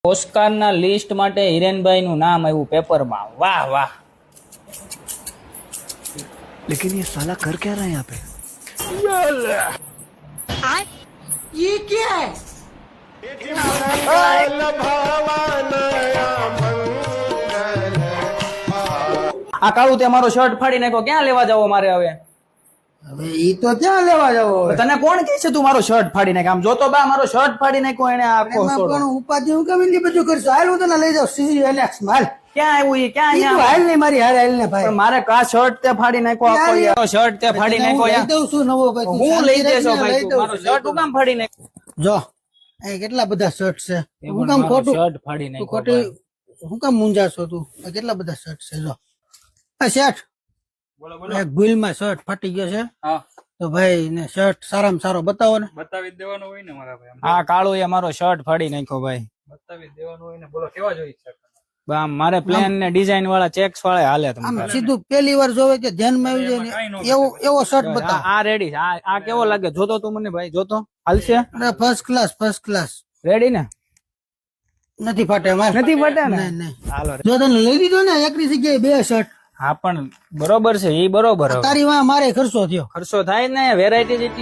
ઓસ્કારના list માટે હિરેનભાઈ નું નામ આવ્યું પેપરમાં। વાહ વાહ। लेकिन ये साला कर क्या रहा है यहाँ पे? ये क्या है? આ કાળું તે મારો શર્ટ ફાડી નાખ્યો, ક્યાં લેવા જાવ મારે હવે? હવે ઈ તો ક્યાં લેવા જાવો હવે? તને કોણ કહે છે તું મારો શર્ટ ફાડી નાખ? આમ જોતો બા મારો શર્ટ ફાડી નાખ્યો એને આખો એમાં સોડો। પણ ઉપાધિ હું કેમ એટલી બધું કરશો? હાલ હું તને લઈ જાઉં સીધી એલેક્સ માલ ક્યાં આવ્યું ઈ? ક્યાં ઈ તું અહીંયા? હાલ નહીં મારી હારે હાલ ને પણ ભાઈ મારે કા શર્ટ તે ફાડી નાખ્યો આખો યાર, યાર। શર્ટ તે ફાડી તને હું નાખ્યો લઈ યાર। દઉં છું નવો ભાઈ તું હું શાંતિ લઈ દેશો રાખને, ભાઈ લઈ તું? દઉં મારો છું, શર્ટ હું કામ ફાડી નાખ્યો? જો અહીં કેટલા બધા શર્ટ છે હું કામ મારો ખોટું શર્ટ ફાડી તું નાખ્યો ખોટી ભાઈ। હું કામ મૂંઝાશો તું આ કેટલા બધા શર્ટ છે જો આ શર્ટ બોલો બોલો। એક ભૂલમાં શર્ટ ફાટી ગયો છે હા તો ભાઈ ને શર્ટ સારામાં સારો બતાવો ને બતાવી જ દેવાનો હોય ને મારા ભાઈ, આ કાળું એ મારો શર્ટ ફાડી નાખ્યો ભાઈ। બતાવી જ દેવાનું હોય ને। બોલો કેવા જોઈ છે? આમ મારે પ્લેન ને ડિઝાઇન વાળા ચેક્સ વાળા હાલે આમ તમારે। સીધું પહેલી વાર જોવે કે ધ્યાનમાં આવી જાય ને એવો શર્ટ બતાવો આ રેડી? આ કેવો લાગે? જોતો તું મને ભાઈ, જોતો હાલશે? અરે ફર્સ્ટ ક્લાસ રેડી ને? નથી ફાટે માર નથી ફાટે ને? નહીં નહીં હાલો। જો તને લઈ દીધો ને એકની જગ્યાએ બે શર્ટ હા પણ બરોબર છે, ઈ બરોબર। હવે તારી વાં મારે ખર્ચો થયો ખર્ચો થાય ને, વેરાયટી જેટલી